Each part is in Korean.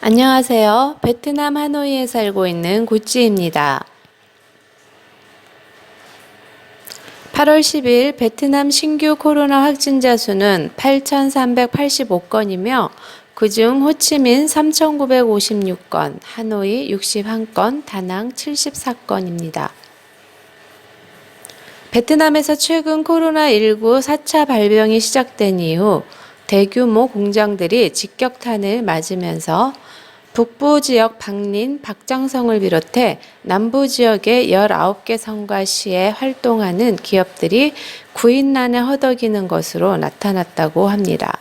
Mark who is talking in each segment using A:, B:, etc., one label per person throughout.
A: 안녕하세요. 베트남 하노이에 살고 있는 구찌입니다. 8월 10일 베트남 신규 코로나 확진자 수는 8,385건이며 그중 호치민 3,956건, 하노이 61건, 다낭 74건입니다. 베트남에서 최근 코로나19 4차 발병이 시작된 이후 대규모 공장들이 직격탄을 맞으면서 북부 지역 박린, 박장성을 비롯해 남부 지역의 19개 성과 시에 활동하는 기업들이 구인난에 허덕이는 것으로 나타났다고 합니다.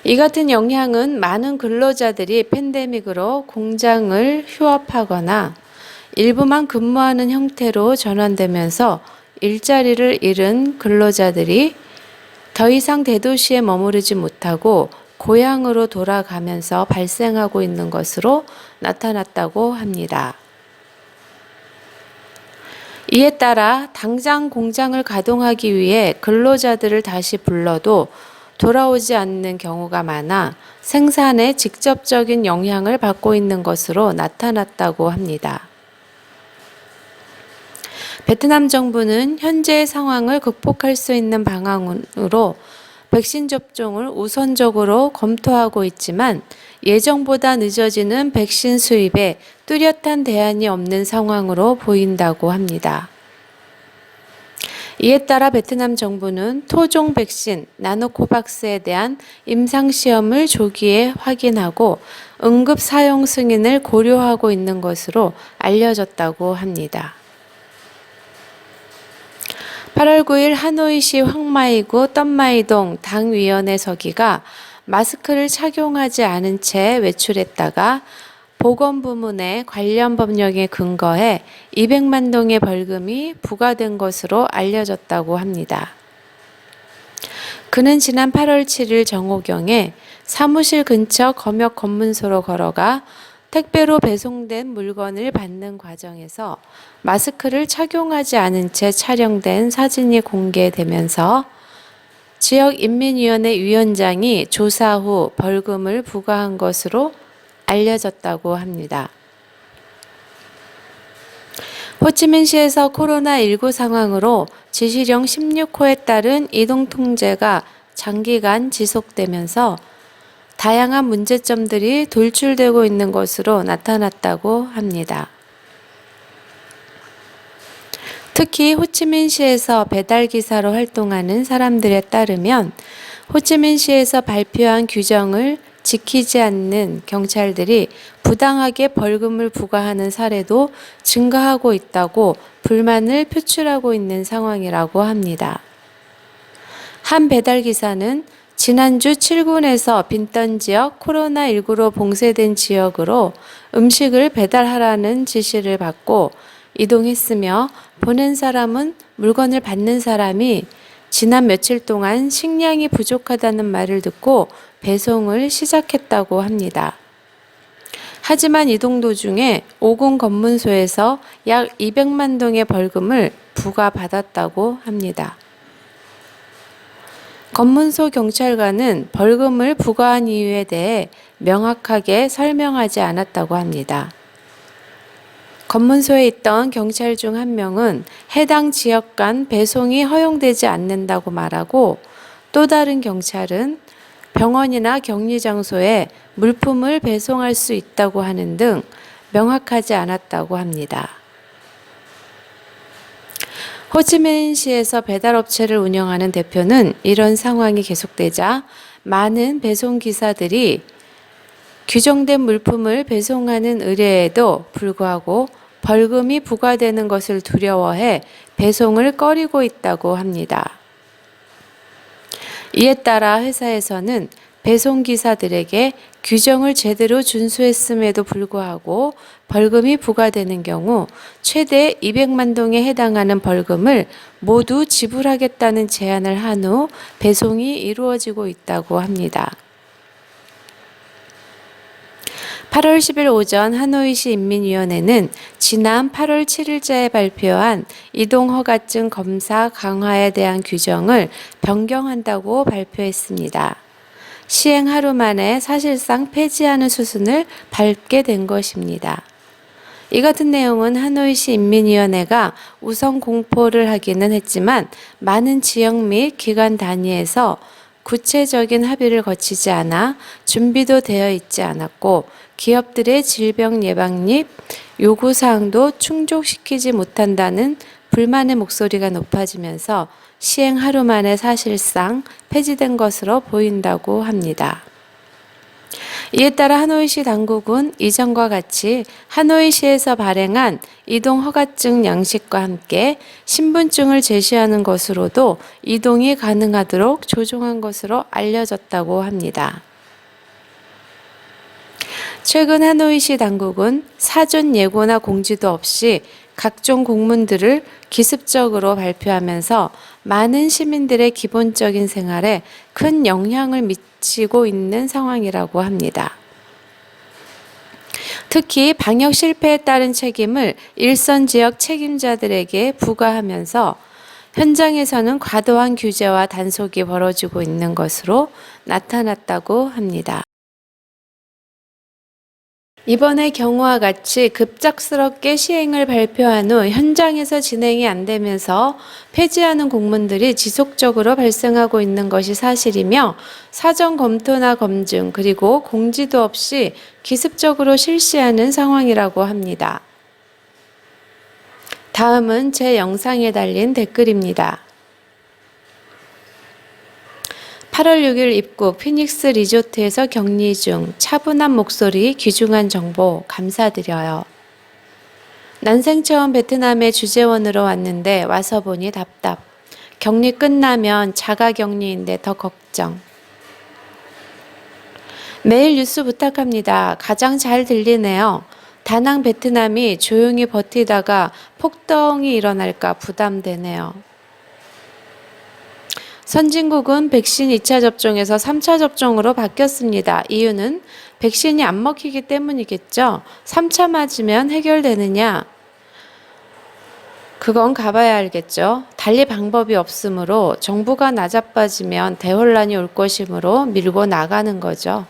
A: 이 같은 영향은 많은 근로자들이 팬데믹으로 공장을 휴업하거나 일부만 근무하는 형태로 전환되면서 일자리를 잃은 근로자들이 더 이상 대도시에 머무르지 못하고 고향으로 돌아가면서 발생하고 있는 것으로 나타났다고 합니다. 이에 따라 당장 공장을 가동하기 위해 근로자들을 다시 불러도 돌아오지 않는 경우가 많아 생산에 직접적인 영향을 받고 있는 것으로 나타났다고 합니다. 베트남 정부는 현재의 상황을 극복할 수 있는 방안으로 백신 접종을 우선적으로 검토하고 있지만 예정보다 늦어지는 백신 수입에 뚜렷한 대안이 없는 상황으로 보인다고 합니다. 이에 따라 베트남 정부는 토종 백신 나노코박스에 대한 임상시험을 조기에 확인하고 응급 사용 승인을 고려하고 있는 것으로 알려졌다고 합니다. 8월 9일 하노이시 황마이구 떤마이동 당위원회 서기가 마스크를 착용하지 않은 채 외출했다가 보건부문의 관련 법령에 근거해 200만 동의 벌금이 부과된 것으로 알려졌다고 합니다. 그는 지난 8월 7일 정오경에 사무실 근처 검역 검문소로 걸어가 택배로 배송된 물건을 받는 과정에서 마스크를 착용하지 않은 채 촬영된 사진이 공개되면서 지역인민위원회 위원장이 조사 후 벌금을 부과한 것으로 알려졌다고 합니다. 호치민시에서 코로나19 상황으로 지시령 16호에 따른 이동 통제가 장기간 지속되면서 다양한 문제점들이 돌출되고 있는 것으로 나타났다고 합니다. 특히 호치민시에서 배달기사로 활동하는 사람들에 따르면 호치민시에서 발표한 규정을 지키지 않는 경찰들이 부당하게 벌금을 부과하는 사례도 증가하고 있다고 불만을 표출하고 있는 상황이라고 합니다. 한 배달기사는 지난주 7군에서 빈던 지역 코로나19로 봉쇄된 지역으로 음식을 배달하라는 지시를 받고 이동했으며 보낸 사람은 물건을 받는 사람이 지난 며칠 동안 식량이 부족하다는 말을 듣고 배송을 시작했다고 합니다. 하지만 이동 도중에 5군 검문소에서 약 200만 동의 벌금을 부과받았다고 합니다. 검문소 경찰관은 벌금을 부과한 이유에 대해 명확하게 설명하지 않았다고 합니다. 검문소에 있던 경찰 중 한 명은 해당 지역 간 배송이 허용되지 않는다고 말하고 또 다른 경찰은 병원이나 격리 장소에 물품을 배송할 수 있다고 하는 등 명확하지 않았다고 합니다. 호치민시에서 배달업체를 운영하는 대표는 이런 상황이 계속되자 많은 배송기사들이 규정된 물품을 배송하는 의뢰에도 불구하고 벌금이 부과되는 것을 두려워해 배송을 꺼리고 있다고 합니다. 이에 따라 회사에서는 배송기사들에게 규정을 제대로 준수했음에도 불구하고 벌금이 부과되는 경우 최대 200만 동에 해당하는 벌금을 모두 지불하겠다는 제안을 한 후 배송이 이루어지고 있다고 합니다. 8월 10일 오전 하노이시 인민위원회는 지난 8월 7일자에 발표한 이동허가증 검사 강화에 대한 규정을 변경한다고 발표했습니다. 시행 하루 만에 사실상 폐지하는 수순을 밟게 된 것입니다. 이 같은 내용은 하노이시 인민위원회가 우선 공포를 하기는 했지만 많은 지역 및 기관 단위에서 구체적인 합의를 거치지 않아 준비도 되어 있지 않았고 기업들의 질병 예방 및 요구사항도 충족시키지 못한다는 불만의 목소리가 높아지면서 시행 하루 만에 사실상 폐지된 것으로 보인다고 합니다. 이에 따라 하노이시 당국은 이전과 같이 하노이시에서 발행한 이동 허가증 양식과 함께 신분증을 제시하는 것으로도 이동이 가능하도록 조정한 것으로 알려졌다고 합니다. 최근 하노이시 당국은 사전 예고나 공지도 없이 각종 공문들을 기습적으로 발표하면서 많은 시민들의 기본적인 생활에 큰 영향을 미치고 있는 상황이라고 합니다. 특히 방역 실패에 따른 책임을 일선 지역 책임자들에게 부과하면서 현장에서는 과도한 규제와 단속이 벌어지고 있는 것으로 나타났다고 합니다. 이번의 경우와 같이 급작스럽게 시행을 발표한 후 현장에서 진행이 안 되면서 폐지하는 공문들이 지속적으로 발생하고 있는 것이 사실이며 사전 검토나 검증 그리고 공지도 없이 기습적으로 실시하는 상황이라고 합니다. 다음은 제 영상에 달린 댓글입니다. 8월 6일 입국 피닉스 리조트에서 격리 중 차분한 목소리 귀중한 정보 감사드려요. 난생 처음 베트남에 주재원으로 왔는데 와서 보니 답답. 격리 끝나면 자가 격리인데 더 걱정. 매일 뉴스 부탁합니다. 가장 잘 들리네요. 다낭 베트남이 조용히 버티다가 폭동이 일어날까 부담되네요. 선진국은 백신 2차 접종에서 3차 접종으로 바뀌었습니다. 이유는 백신이 안 먹히기 때문이겠죠. 3차 맞으면 해결되느냐? 그건 가봐야 알겠죠. 달리 방법이 없으므로 정부가 나자빠지면 대혼란이 올 것이므로 밀고 나가는 거죠.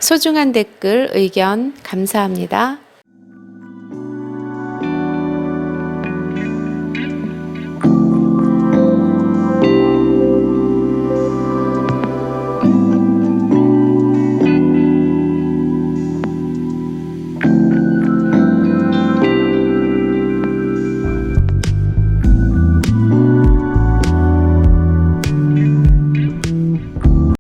A: 소중한 댓글, 의견 감사합니다.